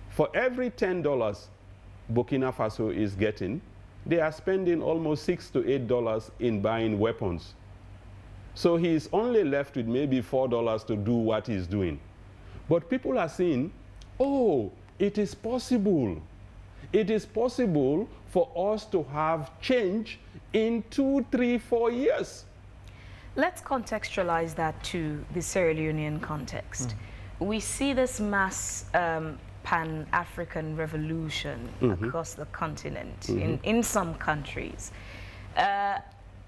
For every $10 Burkina Faso is getting, they are spending almost $6 to $8 in buying weapons. So he's only left with maybe $4 to do what he's doing. But people are saying, oh, it is possible. It is possible for us to have change in 2, 3, 4 years. Let's contextualize that to the Sierra Leonean context. We see this mass Pan-African revolution across the continent in some countries.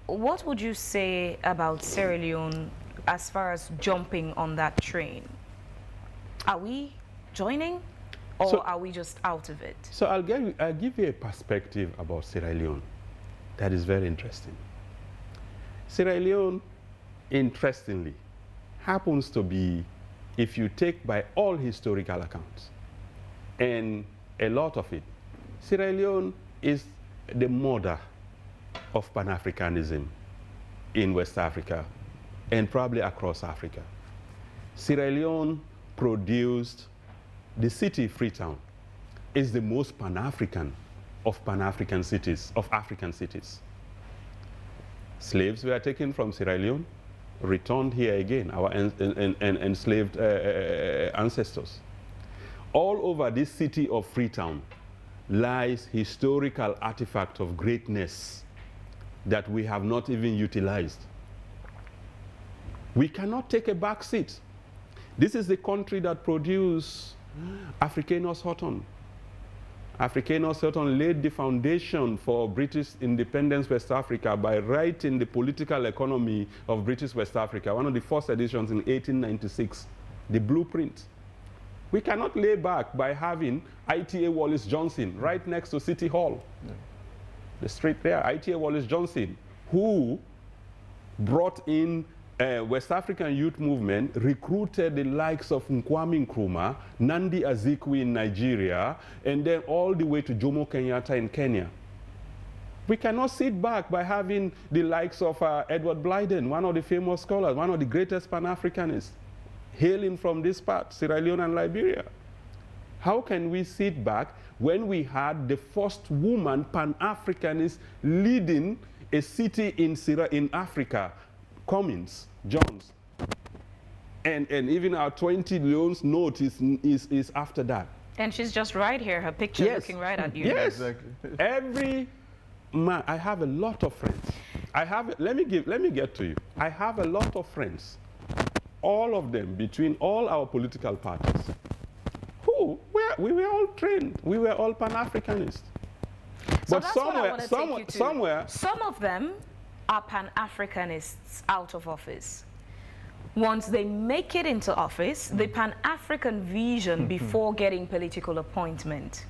What would you say about Sierra Leone as far as jumping on that train? Are we joining, or are we just out of it? So I'll give you a perspective about Sierra Leone that is very interesting. Sierra Leone, interestingly, happens to be, if you take by all historical accounts, and a lot of it, Sierra Leone is the mother of Pan-Africanism in West Africa and probably across Africa. Sierra Leone produced the city Freetown. Is the most Pan-African of Pan-African cities, of African cities. Slaves were taken from Sierra Leone, returned here again, our enslaved ancestors. All over this city of Freetown lies historical artifact of greatness that we have not even utilized. We cannot take a back seat. This is the country that produced Africanus Houghton. Africanus Houghton laid the foundation for British independence West Africa by writing the political economy of British West Africa, one of the first editions in 1896, the blueprint. We cannot lay back by having ITA Wallace Johnson right next to City Hall. The street there, ITA Wallace Johnson, who brought in West African youth movement, recruited the likes of Nkwame Nkrumah, Nandi Azikiwe in Nigeria, and then all the way to Jomo Kenyatta in Kenya. We cannot sit back by having the likes of Edward Blyden, one of the famous scholars, one of the greatest Pan-Africanists, hailing from this part, Sierra Leone and Liberia. How can we sit back when we had the first woman Pan-Africanist leading a city in Africa, Cummins, Jones, and even our 20 Leone's note is after that. And she's just right here, her picture looking right at you. Yes, exactly. Every man, I have a lot of friends. Let me get to you. I have a lot of friends, all of them between all our political parties, who we were all trained, we were all Pan-Africanists. So but somewhere, some of them are Pan-Africanists out of office. Once they make it into office, the Pan-African vision before getting political appointment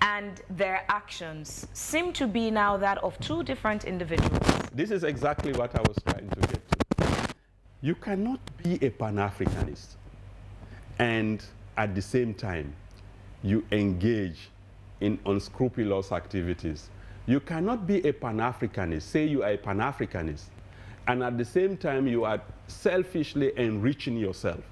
and their actions seem to be now that of two different individuals. This is exactly what I was trying to get to. You cannot be a Pan-Africanist and at the same time you engage in unscrupulous activities. You cannot be a Pan-Africanist, say you are a Pan-Africanist, and at the same time you are selfishly enriching yourself.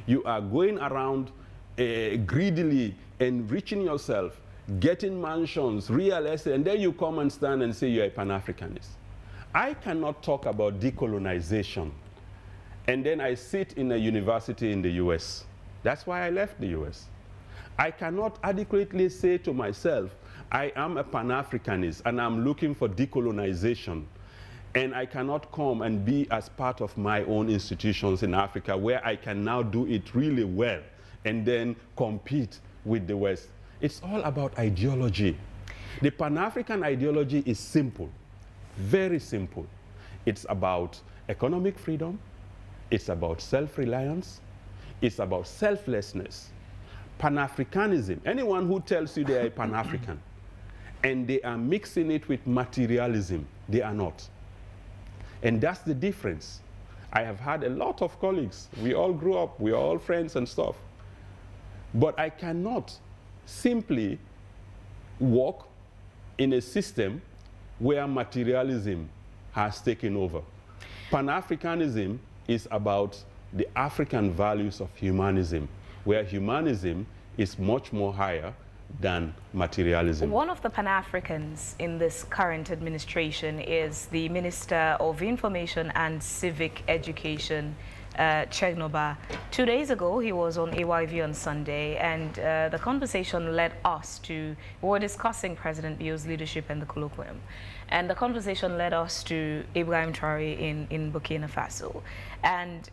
You are going around greedily enriching yourself, getting mansions, real estate, and then you come and stand and say you're a Pan-Africanist. I cannot talk about decolonization, and then I sit in a university in the US. That's why I left the US. I cannot adequately say to myself, I am a Pan-Africanist and I'm looking for decolonization. And I cannot come and be as part of my own institutions in Africa where I can now do it really well and then compete with the West. It's all about ideology. The Pan-African ideology is simple, very simple. It's about economic freedom. It's about self-reliance. It's about selflessness. Pan-Africanism, anyone who tells you they are a Pan-African and they are mixing it with materialism, they are not. And that's the difference. I have had a lot of colleagues. We all grew up, we are all friends and stuff. But I cannot simply walk in a system where materialism has taken over. Pan-Africanism is about the African values of humanism, where humanism is much more higher than materialism. One of the Pan-Africans in this current administration is the Minister of Information and Civic Education, Chegnoba. 2 days ago, he was on AYV on Sunday, and the conversation led us to, we were discussing President Bio's leadership and the colloquium, and the conversation led us to Ibrahim Traoré in Burkina Faso. And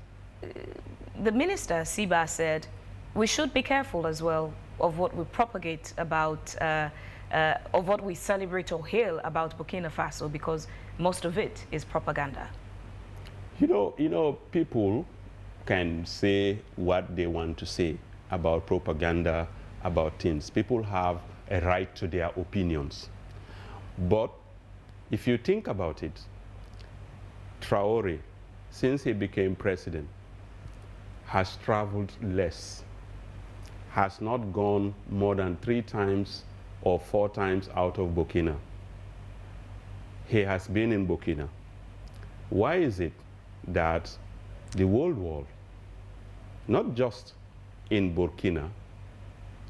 the minister, Siba, said, we should be careful as well of what we propagate about, of what we celebrate or hail about Burkina Faso, because most of it is propaganda. You know, people can say what they want to say about propaganda, about things. People have a right to their opinions. But if you think about it, Traoré, since he became president, has traveled less, has not gone more than 3 times or 4 times out of Burkina. He has been in Burkina. Why is it that the whole world, not just in Burkina,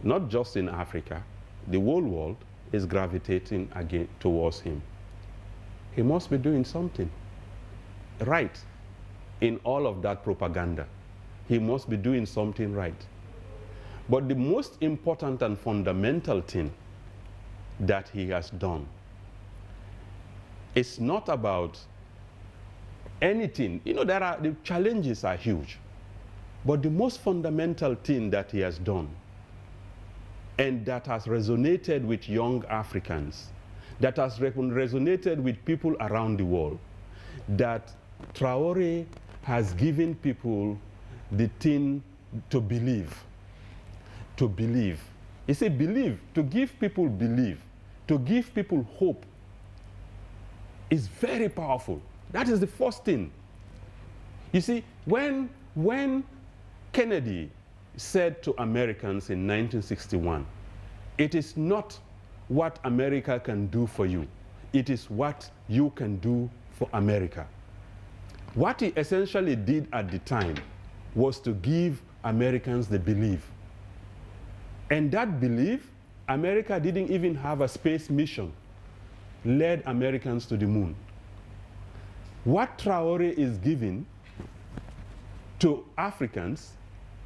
not just in Africa, the whole world is gravitating again towards him? He must be doing something right in all of that propaganda. He must be doing something right. But the most important and fundamental thing that he has done is not about anything. You know, the challenges are huge. But the most fundamental thing that he has done, and that has resonated with young Africans, that has resonated with people around the world, that Traoré has given people the thing to believe. To believe. You see, believe, to give people belief, to give people hope is very powerful. That is the first thing. You see, when Kennedy said to Americans in 1961, it is not what America can do for you, it is what you can do for America. What he essentially did at the time was to give Americans the belief. And that belief, America didn't even have a space mission, led Americans to the moon. What Traoré is giving to Africans,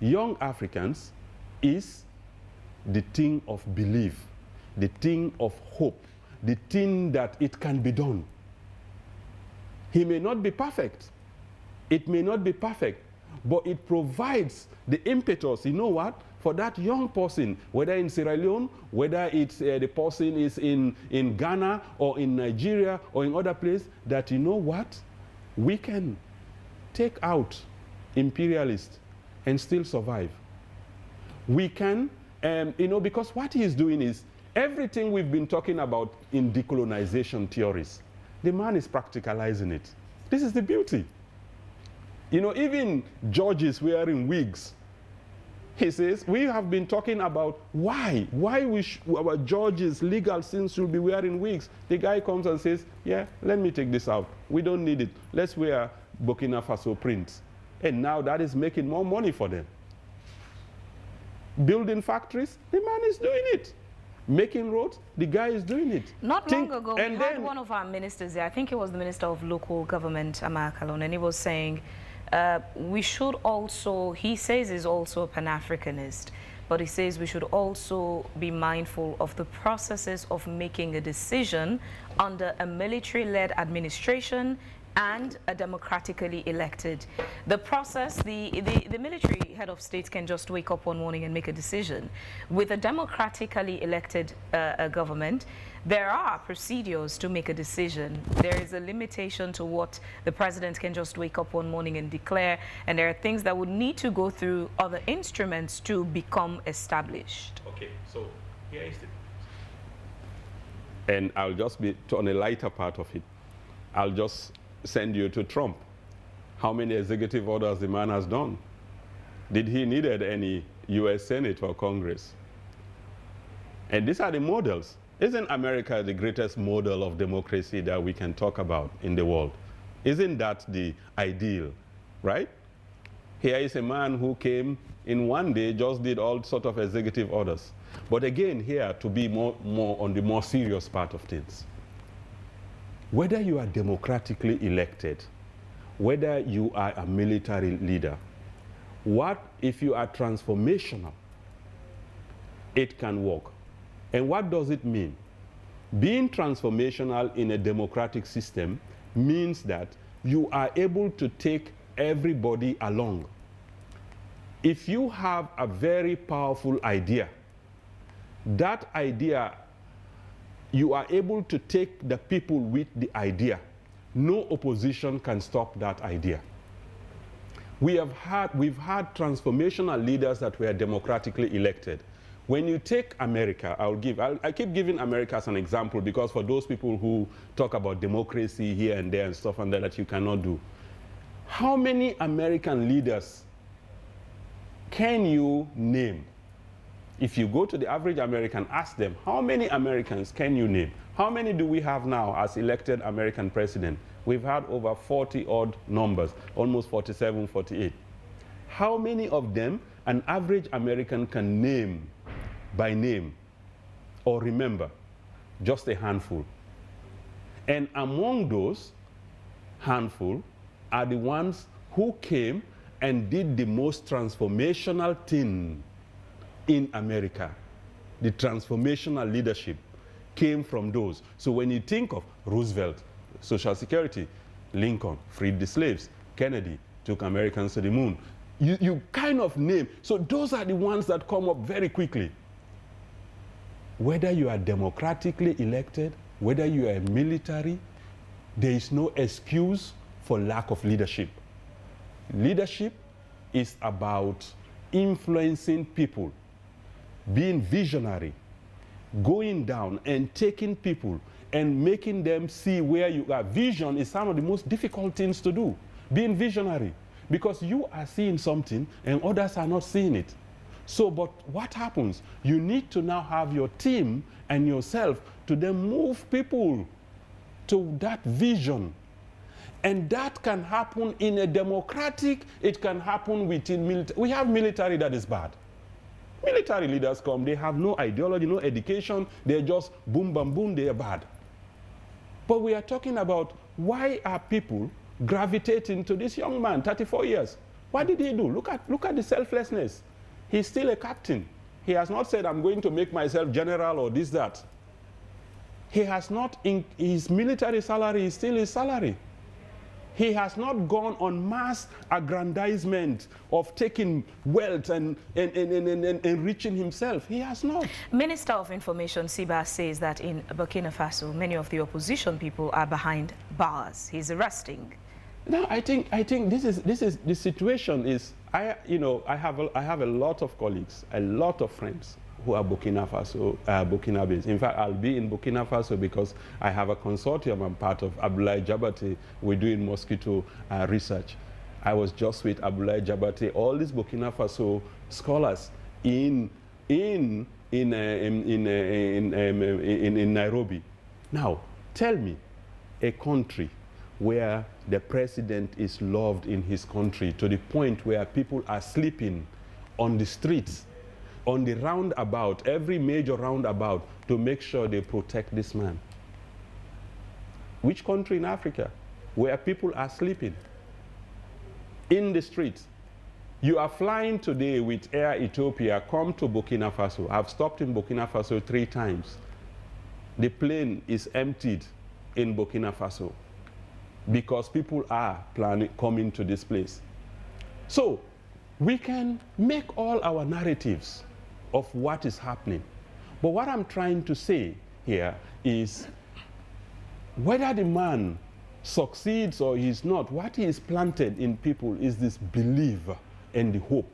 young Africans, is the thing of belief, the thing of hope, the thing that it can be done. He may not be perfect. It may not be perfect, but it provides the impetus. You know what? For that young person, whether in Sierra Leone, whether it's the person is in Ghana or in Nigeria or in other places, that you know what? We can take out imperialists and still survive. We can, you know, because what he is doing is everything we've been talking about in decolonization theories, the man is practicalizing it. This is the beauty. You know, even judges wearing wigs. He says, we have been talking about why our judges, legal sins should be wearing wigs. The guy comes and says, yeah, let me take this out. We don't need it. Let's wear Burkina Faso prints. And now that is making more money for them. Building factories, the man is doing it. Making roads, the guy is doing it. Not long ago, we had one of our ministers there, I think it was the Minister of Local Government, Amakalon, and he was saying, we should also, he says he's also a Pan-Africanist, but he says we should also be mindful of the processes of making a decision under a military-led administration and a democratically elected. The process, the military head of state can just wake up one morning and make a decision. With a democratically elected government, there are procedures to make a decision. There is a limitation to what the president can just wake up one morning and declare, and there are things that would need to go through other instruments to become established. Okay, so here is it. And I'll just be on a lighter part of it. I'll just send you to Trump. How many executive orders the man has done? Did he needed any US Senate or Congress? And these are the models. Isn't America the greatest model of democracy that we can talk about in the world? Isn't that the ideal, right? Here is a man who came in one day, just did all sort of executive orders. But again, here to be more on the more serious part of things. Whether you are democratically elected, whether you are a military leader, what if you are transformational? It can work. And what does it mean? Being transformational in a democratic system means that you are able to take everybody along. If you have a very powerful idea, that idea, you are able to take the people with the idea. No opposition can stop that idea. We've had transformational leaders that were democratically elected. When you take America, I keep giving America as an example because for those people who talk about democracy here and there and stuff and that you cannot do. How many American leaders can you name? If you go to the average American, ask them, how many Americans can you name? How many do we have now as elected American president? We've had over 40 odd numbers, almost 47, 48. How many of them an average American can name by name or remember? Just a handful. And among those handful are the ones who came and did the most transformational thing in America. The transformational leadership came from those. So when you think of Roosevelt, Social Security, Lincoln freed the slaves, Kennedy took Americans to the moon, you kind of name. So those are the ones that come up very quickly. Whether you are democratically elected, whether you are military, there is no excuse for lack of leadership. Leadership is about influencing people, being visionary, going down and taking people and making them see where you are. Vision is some of the most difficult things to do, being visionary, because you are seeing something and others are not seeing it. So, but what happens? You need to now have your team and yourself to then move people to that vision. And that can happen in a democratic, it can happen within military. We have military that is bad. Military leaders come, they have no ideology, no education, they're just boom, bam, boom, they are bad. But we are talking about why are people gravitating to this young man, 34 years? What did he do? Look at the selflessness. He's still a captain. He has not said, I'm going to make myself general or this, that. He has not, his military salary is still his salary. He has not gone on mass aggrandizement of taking wealth and enriching himself. He has not. Minister of Information Siba says that in Burkina Faso, many of the opposition people are behind bars. He's arresting. No, I think this is the situation is I have a lot of colleagues, a lot of friends who are Burkina Faso, Burkina-based. In fact, I'll be in Burkina Faso because I have a consortium I'm part of, Abdoulaye Jabate. We're doing mosquito research. I was just with Abdoulaye Jabate, all these Burkina Faso scholars in Nairobi. Now, tell me, a country where the president is loved in his country to the point where people are sleeping on the streets, on the roundabout, every major roundabout, to make sure they protect this man. Which country in Africa where people are sleeping in the streets? You are flying today with Air Ethiopia, come to Burkina Faso. I've stopped in Burkina Faso 3 times. The plane is emptied in Burkina Faso because people are coming to this place. So we can make all our narratives of what is happening. But what I'm trying to say here is whether the man succeeds or he's not, what he is planted in people is this belief and the hope.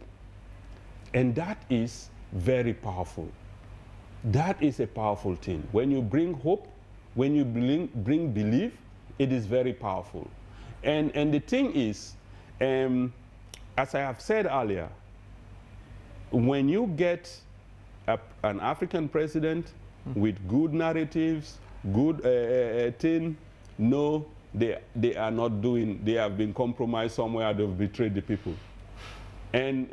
And that is very powerful. That is a powerful thing. When you bring hope, when you bring belief, it is very powerful. And the thing is, as I have said earlier, when you get an African president with good narratives, good thing, no, they are not doing, they have been compromised somewhere, they've betrayed the people. And